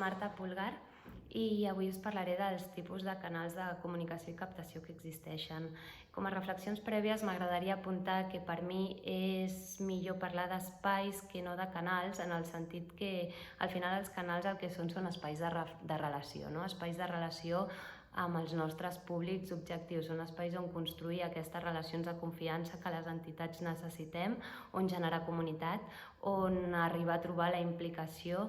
Marta Pulgar i avui us parlaré dels tipus de canals de comunicació i captació que existeixen. Com a reflexions prèvies m'agradaria apuntar que per mi és millor parlar d'espais que no de canals, en el sentit que al final els canals el que són espais de relació, no? Espais de relació amb els nostres públics objectius. Són espais on construir aquestes relacions de confiança que les entitats necessitem, on generar comunitat, on arribar a trobar la implicació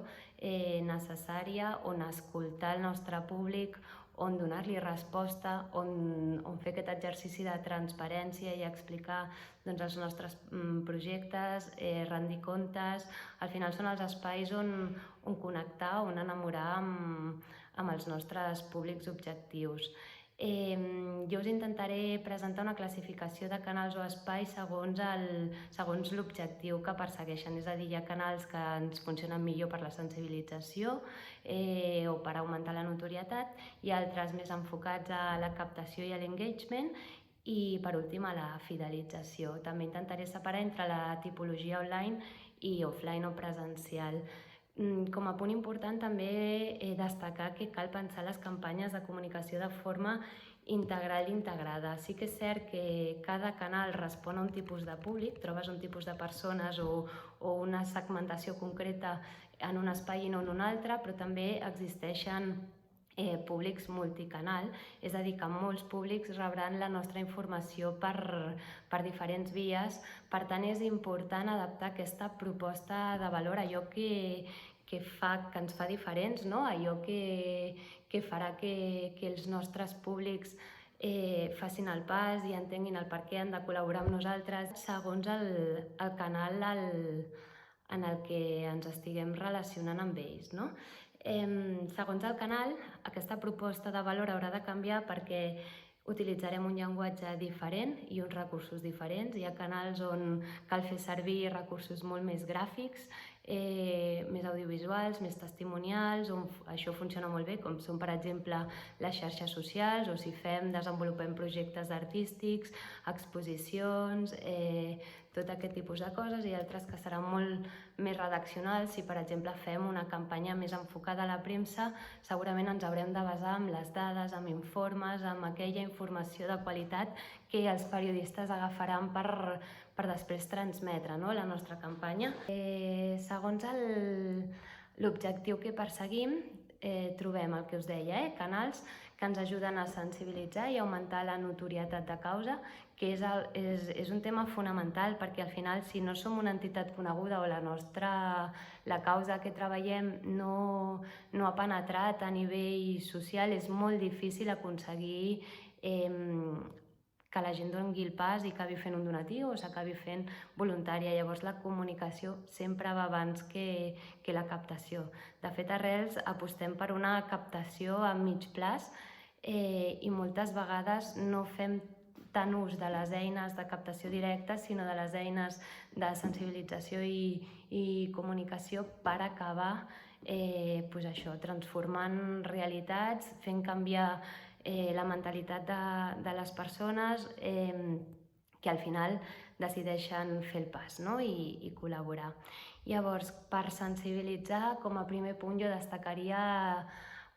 necessària, on escoltar el nostre públic, on donar-li resposta, on fer aquest exercici de transparència i explicar els nostres projectes, rendir comptes. Al final són els espais on connectar, on enamorar amb els nostres públics objectius. Jo us intentaré presentar una classificació de canals o espais segons l'objectiu que persegueixen, és a dir, hi ha canals que ens funcionen millor per la sensibilització o per augmentar la notorietat, i altres més enfocats a la captació i a l'engagement, i per últim a la fidelització. També intentaré separar entre la tipologia online i offline o presencial. Com a punt important també destacar que cal pensar les campanyes de comunicació de forma integral i integrada. Sí que és cert que cada canal respon a un tipus de públic, trobes un tipus de persones o una segmentació concreta en un espai i no en un altre, però també existeixen públics multicanal, és a dir, que molts públics rebran la nostra informació per diferents vies. Per tant, és important adaptar aquesta proposta de valor a allò que ens fa diferents, no? Allò que farà que els nostres públics facin el pas i entenguin el per què han de col·laborar amb nosaltres segons el canal en el que ens estiguem relacionant amb ells, no? Segons el canal, aquesta proposta de valor haurà de canviar perquè utilitzarem un llenguatge diferent i uns recursos diferents. Hi ha canals on cal fer servir recursos molt més gràfics, més audiovisuals, més testimonials, on això funciona molt bé, com són, per exemple, les xarxes socials, o si desenvolupem projectes artístics, exposicions, tot aquest tipus de coses, i altres que seran molt més redaccionals. Si, per exemple, fem una campanya més enfocada a la premsa, segurament ens haurem de basar en les dades, en informes, en aquella informació de qualitat que els periodistes agafaran per després transmetre, no?, la nostra campanya. Segons l'objectiu que perseguim, trobem el que us deia, canals que ens ajuden a sensibilitzar i augmentar la notorietat de causa, que és un tema fonamental, perquè al final, si no som una entitat coneguda o la causa que treballem no ha penetrat a nivell social, és molt difícil aconseguir que la gent doni el pas i acabi fent un donatiu o s'acabi fent voluntària. Llavors la comunicació sempre va abans que la captació. De fet, a Arrels apostem per una captació a mig plaç i moltes vegades no fem tant ús de les eines de captació directa, sinó de les eines de sensibilització i comunicació per acabar transformant realitats, fent canviar la mentalitat de les persones que al final decideixen fer el pas, no?, i col·laborar. Llavors, per sensibilitzar, com a primer punt jo destacaria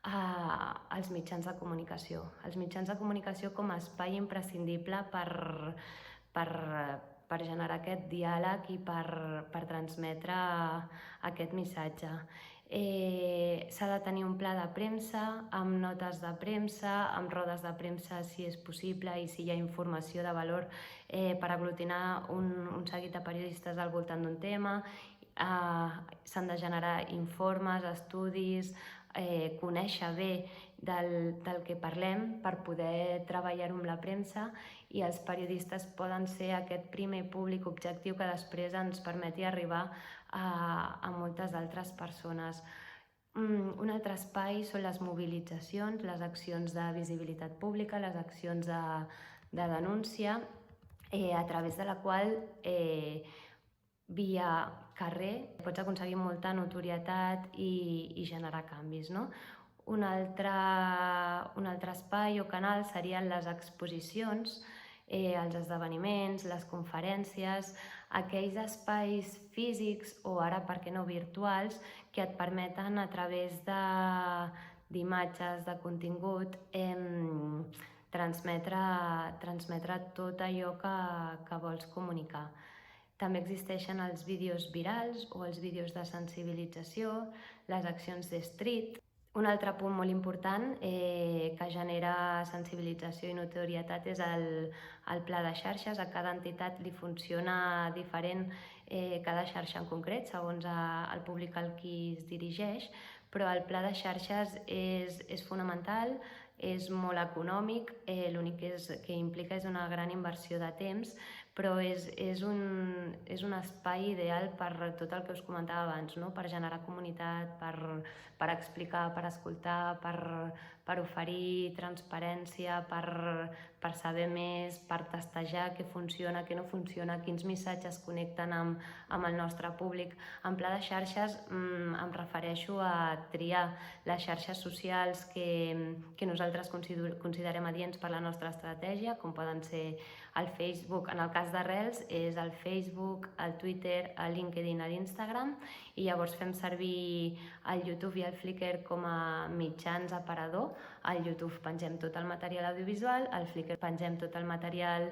els mitjans de comunicació. Els mitjans de comunicació com a espai imprescindible per generar aquest diàleg i per transmetre aquest missatge. S'ha de tenir un pla de premsa, amb notes de premsa, amb rodes de premsa si és possible i si hi ha informació de valor per aglutinar un seguit de periodistes al voltant d'un tema. S'han de generar informes, estudis, conèixer bé del que parlem per poder treballar-ho amb la premsa, i els periodistes poden ser aquest primer públic objectiu que després ens permeti arribar a moltes altres persones. Un altre espai són les mobilitzacions, les accions de visibilitat pública, les accions de denúncia, a través de la qual via carrer pots aconseguir molta notorietat i generar canvis, no? Un altre espai o canal serien les exposicions, els esdeveniments, les conferències, aquells espais físics o ara, per què no, virtuals, que et permeten a través d'imatges, de contingut, transmetre tot allò que vols comunicar. També existeixen els vídeos virals o els vídeos de sensibilització, les accions de street. Un altre punt molt important que genera sensibilització i notorietat és el pla de xarxes. A cada entitat li funciona diferent cada xarxa en concret, segons el públic al qui es dirigeix, però el pla de xarxes és fonamental, és molt econòmic, l'únic que implica és una gran inversió de temps, però és un espai ideal per tot el que us comentava abans, no? Per generar comunitat, per explicar, per escoltar, per oferir transparència, per saber més, per testejar què funciona, què no funciona, quins missatges connecten amb el nostre públic. En pla de xarxes em refereixo a triar les xarxes socials que nosaltres considerem adients per la nostra estratègia, com poden ser el Facebook, en el cas d'Arrels és el Facebook, el Twitter, el LinkedIn, l'Instagram, i llavors fem servir el YouTube i el Flickr com a mitjans aparador. Al YouTube pengem tot el material audiovisual, al Flickr pengem tot el material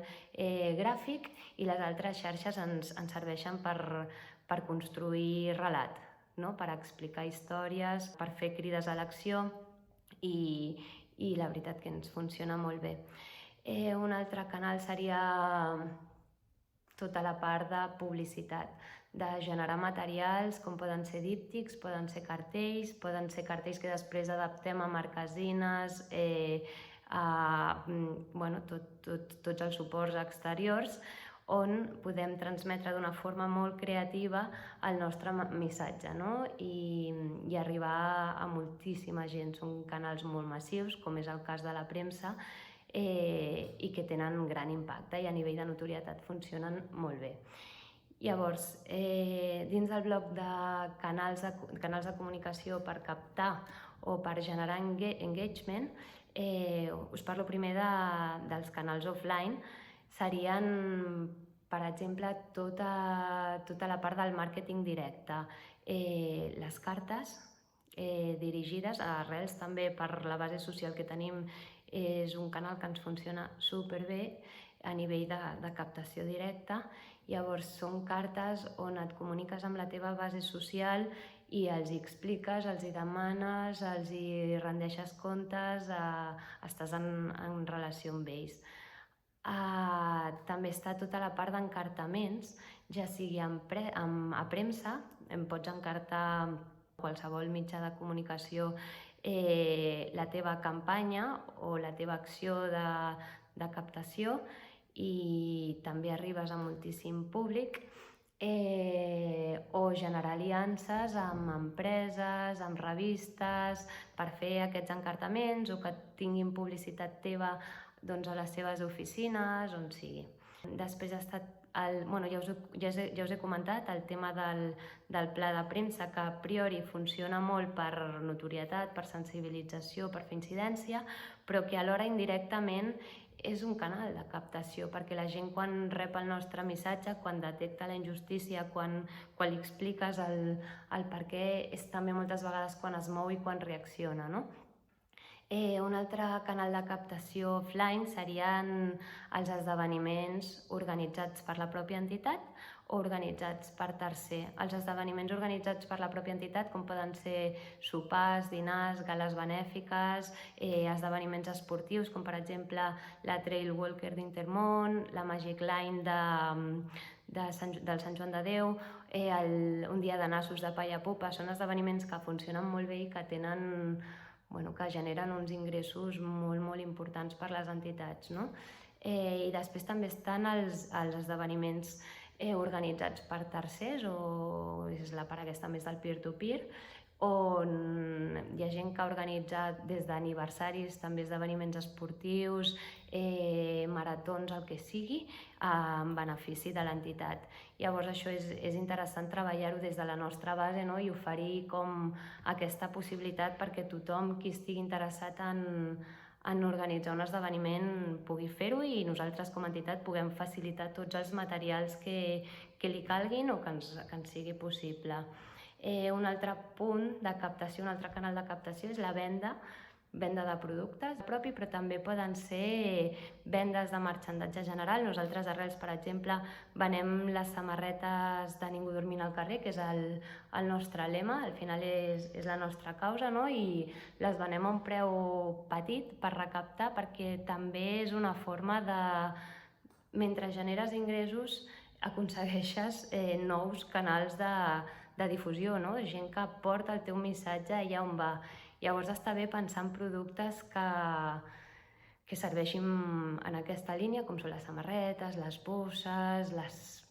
gràfic, i les altres xarxes ens serveixen per construir relat, no? Per explicar històries, per fer crides a l'acció, i la veritat que ens funciona molt bé. Un altre canal seria tota la part de publicitat, de generar materials com poden ser díptics, poden ser cartells que després adaptem a marquesines, tots els suports exteriors, on podem transmetre d'una forma molt creativa el nostre missatge, no? I arribar a moltíssima gent. Són canals molt massius, com és el cas de la premsa, i que tenen gran impacte i a nivell de notorietat funcionen molt bé. Llavors, dins del bloc de canals de comunicació per captar o per generar engagement, us parlo primer dels canals offline. Serien, per exemple, tota la part del màrqueting directe, les cartes dirigides a Arrels, també per la base social que tenim, és un canal que ens funciona superbé a nivell de captació directa. Llavors són cartes on et comuniques amb la teva base social i els hi expliques, els hi demanes, els hi rendeixes comptes, estàs en relació amb ells. També està tota la part d'encartaments, ja sigui a premsa, em pots encartar qualsevol mitjà de comunicació la teva campanya o la teva acció de captació, i també arribes a moltíssim públic, o generar aliances amb empreses, amb revistes, per fer aquests encartaments, o que tinguin publicitat teva a les seves oficines, on sigui. Després ha estat ja us he comentat el tema del pla de premsa, que a priori funciona molt per notorietat, per sensibilització, per fer incidència, però que alhora indirectament és un canal de captació, perquè la gent, quan rep el nostre missatge, quan detecta la injustícia, quan li expliques el per què, és també moltes vegades quan es mou i quan reacciona, no? Un altre canal de captació offline serien els esdeveniments organitzats per la pròpia entitat o organitzats per tercer. Els esdeveniments organitzats per la pròpia entitat, com poden ser sopars, dinars, gales benèfiques, esdeveniments esportius, com per exemple la Trail Walker d'Intermón, la Magic Line del Sant Joan de Déu, un dia de nassos de palla pupa. Són esdeveniments que funcionen molt bé i que que generen uns ingressos molt importants per les entitats, no? I després també estan els esdeveniments organitzats per tercers, o és la part aquesta més del peer-to-peer, on hi ha gent que ha organitzat des d'aniversaris, també esdeveniments esportius, maratons, el que sigui, en benefici de l'entitat. Llavors això és interessant treballar-ho des de la nostra base, no? I oferir com aquesta possibilitat perquè tothom qui estigui interessat en en organitzar un esdeveniment pugui fer-ho i nosaltres com a entitat puguem facilitar tots els materials que li calguin o que ens sigui possible. Un altre punt de captació, un altre canal de captació és la venda de productes propi, però també poden ser vendes de marxandatge general. Nosaltres a Arrels, per exemple, venem les samarretes de Ningú dormint al carrer, que és el nostre lema, al final és la nostra causa, no? I les venem a un preu petit per recaptar, perquè també és una forma de, mentre generes ingressos, aconsegueixes nous canals de difusió, no? Gent que porta el teu missatge allà on va. Llavors està bé pensar en productes que serveixin en aquesta línia, com són les samarretes, les bosses,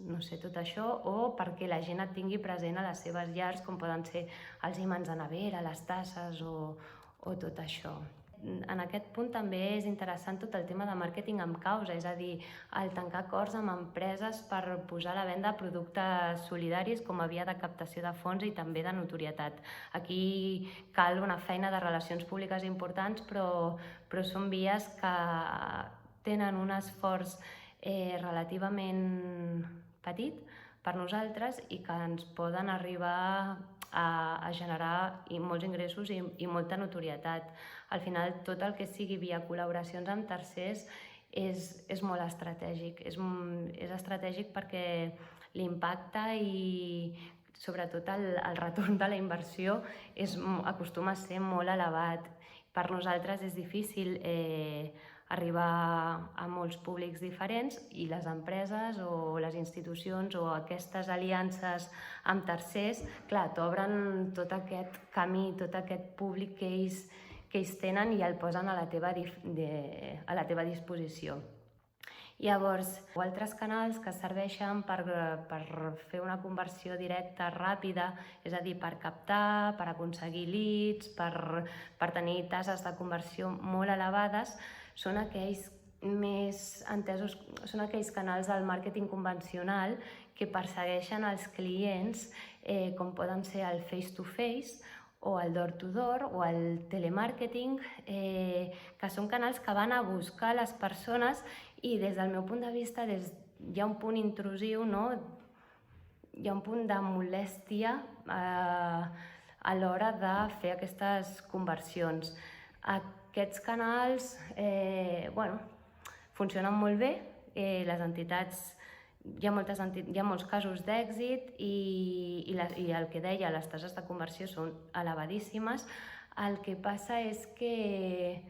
no sé, tot això, o perquè la gent et tingui present a les seves llars, com poden ser els imants de nevera, les tasses o tot això. En aquest punt també és interessant tot el tema de màrqueting amb causa, és a dir, el tancar acords amb empreses per posar a la venda productes solidaris com a via de captació de fons i també de notorietat. Aquí cal una feina de relacions públiques importants, però són vies que tenen un esforç relativament petit per nosaltres i que ens poden arribar a generar molts ingressos i molta notorietat. Al final, tot el que sigui via col·laboracions amb tercers és molt estratègic. És estratègic perquè l'impacte i sobretot el retorn de la inversió acostuma a ser molt elevat. Per nosaltres és difícil arribar a molts públics diferents i les empreses o les institucions o aquestes aliances amb tercers, clar, t'obren tot aquest camí, tot aquest públic que ells tenen i el posen a la teva disposició. Llavors, altres canals que serveixen per fer una conversió directa ràpida, és a dir, per captar, per aconseguir leads, per tenir tases de conversió molt elevades, són aquells més entesos, són aquells canals del màrqueting convencional que persegueixen els clients, com poden ser el face-to-face o el door-to-door o el telemàrqueting, que són canals que van a buscar les persones i des del meu punt de vista hi ha un punt intrusiu, no? Hi ha un punt de molèstia a l'hora de fer aquestes conversions. Aquests canals funcionen molt bé, les entitats, hi ha molts casos d'èxit i el que deia, les tases de conversió són elevadíssimes. El que passa és que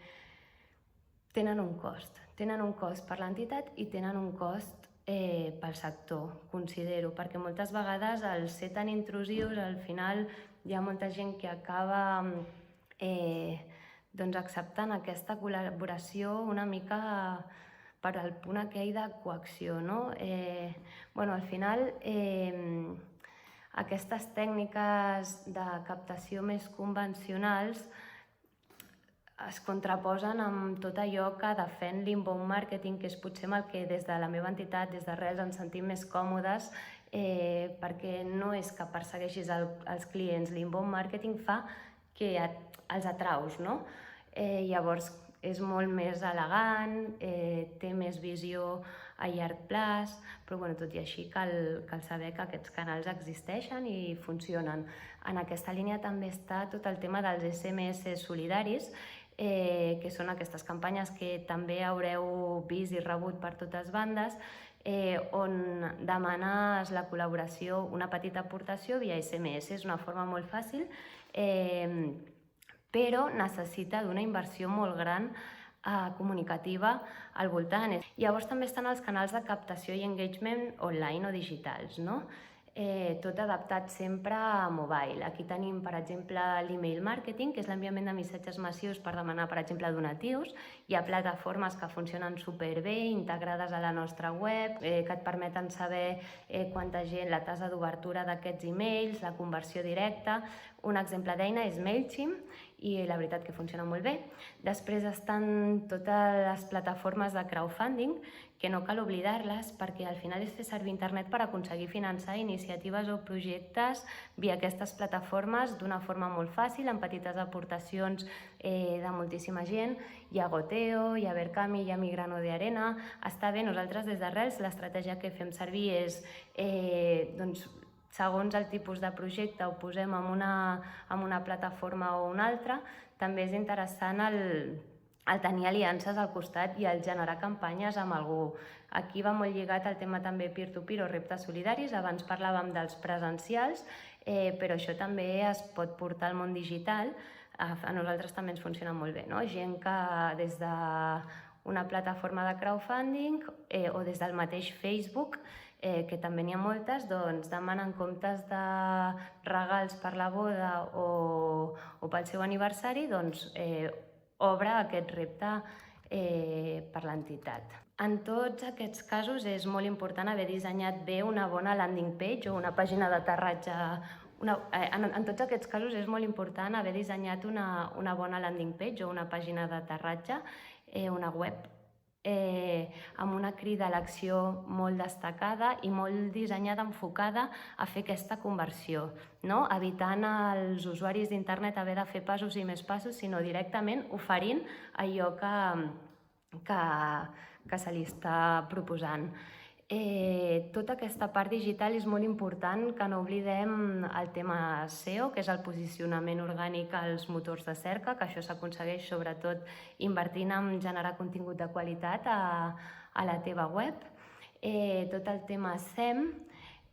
tenen un cost per l'entitat i tenen un cost pel sector, considero, perquè moltes vegades al ser tan intrusius al final hi ha molta gent que acaba acceptant aquesta col·laboració una mica per al punt aquell de coacció, no? Al final, aquestes tècniques de captació més convencionals es contraposen amb tot allò que defèn l'inbound marketing, que és potser amb el que des de la meva entitat, des d'Arrels, ens sentim més còmodes, perquè no és que persegueixis els clients. L'inbound marketing fa que els atraus, no? Llavors és molt més elegant, té més visió a llarg plaç, però tot i així cal saber que aquests canals existeixen i funcionen. En aquesta línia també està tot el tema dels SMS solidaris, que són aquestes campanyes que també haureu vist i rebut per totes bandes, on demanes la col·laboració, una petita aportació via SMS. És una forma molt fàcil, però necessita d'una inversió molt gran comunicativa al voltant. Llavors també estan els canals de captació i engagement online o digitals, no? Tot adaptat sempre a mobile. Aquí tenim, per exemple, l'email marketing, que és l'enviament de missatges massius per demanar, per exemple, donatius. Hi ha plataformes que funcionen superbé, integrades a la nostra web, que et permeten saber quanta gent, la tasa d'obertura d'aquests emails, la conversió directa. Un exemple d'eina és MailChimp i la veritat que funciona molt bé. Després estan totes les plataformes de crowdfunding, que no cal oblidar-les perquè al final és fer servir internet per aconseguir finançar iniciatives o projectes via aquestes plataformes d'una forma molt fàcil, amb petites aportacions de moltíssima gent. Hi ha Goteo, hi ha Berkami, hi ha Mi Grano de Arena. Està bé, nosaltres des d'Arrels l'estratègia que fem servir és segons el tipus de projecte ho posem en una plataforma o una altra. També és interessant el tenir aliances al costat i el generar campanyes amb algú. Aquí va molt lligat al tema també peer-to-peer o reptes solidaris. Abans parlàvem dels presencials, però això també es pot portar al món digital. A nosaltres també ens funciona molt bé, no? Gent que des d'una plataforma de crowdfunding o des del mateix Facebook, que també n'hi ha moltes, doncs demanen comptes de regals per la boda o pel seu aniversari, doncs obre aquest repte per l'entitat. En tots aquests casos és molt important haver dissenyat bé una bona landing page o una pàgina d'aterratge. En tots aquests casos és molt important haver dissenyat una bona landing page o una pàgina d'aterratge, una web, amb una crida a l'acció molt destacada i molt dissenyada, enfocada a fer aquesta conversió, no? Evitant als usuaris d'internet haver de fer passos i més passos, sinó directament oferint allò que se li està proposant. Tota aquesta part digital és molt important que no oblidem el tema SEO, que és el posicionament orgànic als motors de cerca, que això s'aconsegueix sobretot invertint en generar contingut de qualitat a la teva web. Tot el tema SEM,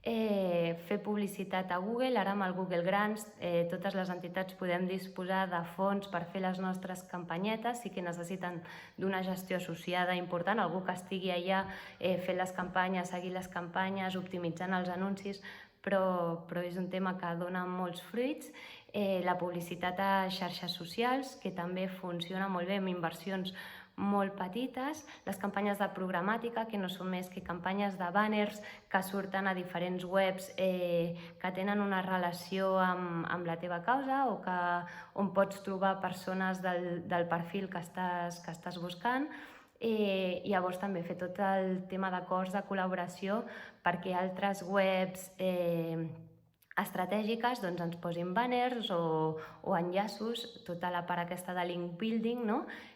fer publicitat a Google. Ara amb el Google Grants totes les entitats podem disposar de fons per fer les nostres campanyetes. Sí que necessiten d'una gestió associada important, algú que estigui allà fent les campanyes, seguint les campanyes, optimitzant els anuncis, però és un tema que dona molts fruits. La publicitat a xarxes socials, que també funciona molt bé amb inversions molt petites, les campanyes de programàtica, que no són més que campanyes de banners que surten a diferents webs que tenen una relació amb la teva causa o on pots trobar persones del perfil que estàs buscant. I llavors també fer tot el tema d'acords de col·laboració perquè altres webs estratègiques ens posin banners o enllaços, tota la part aquesta de link building,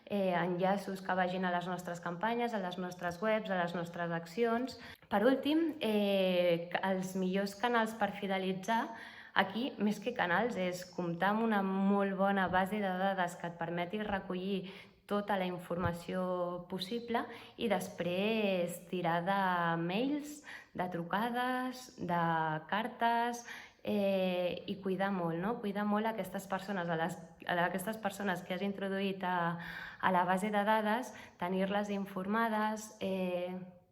enllaços que vagin a les nostres campanyes, a les nostres webs, a les nostres accions. Per últim, els millors canals per fidelitzar, aquí, més que canals, és comptar amb una molt bona base de dades que et permeti recollir tota la informació possible i després tirar de mails, de trucades, de cartes, i cuidar molt, no? Cuidar molt aquestes persones que has introduït a la base de dades, tenir-les informades,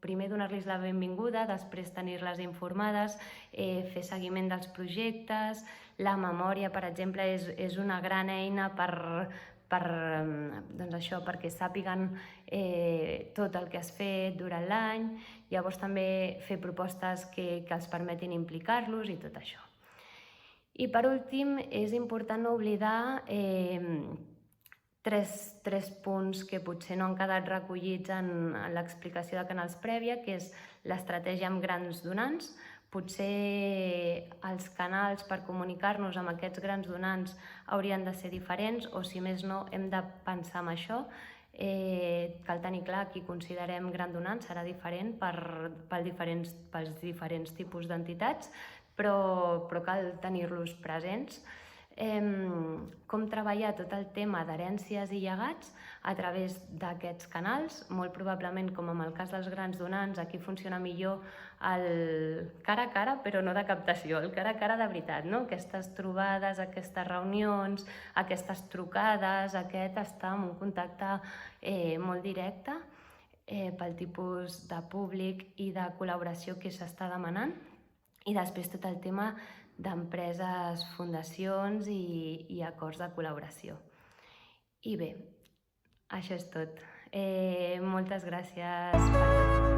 primer donar-los la benvinguda, després tenir-les informades, fer seguiment dels projectes. La memòria, per exemple, és una gran eina perquè sàpiguen tot el que has fet durant l'any. Llavors també fer propostes que els permetin implicar-los i tot això. I per últim, és important no oblidar tres punts que potser no han quedat recollits en l'explicació de canals prèvia, que és l'estratègia amb grans donants. Potser els canals per comunicar-nos amb aquests grans donants haurien de ser diferents, o si més no, hem de pensar en això. Cal tenir clar qui considerem gran donant, serà diferent pels diferents tipus d'entitats, però cal tenir-los presents. Com treballar tot el tema d'herències i llegats a través d'aquests canals. Molt probablement, com en el cas dels grans donants, aquí funciona millor el cara a cara, però no de captació, el cara a cara de veritat, no? Aquestes trobades, aquestes reunions, aquestes trucades, aquest estar en un contacte molt directe pel tipus de públic i de col·laboració que s'està demanant. I després tot el tema d'empreses, fundacions i acords de col·laboració. I bé, això és tot. Moltes gràcies per tot.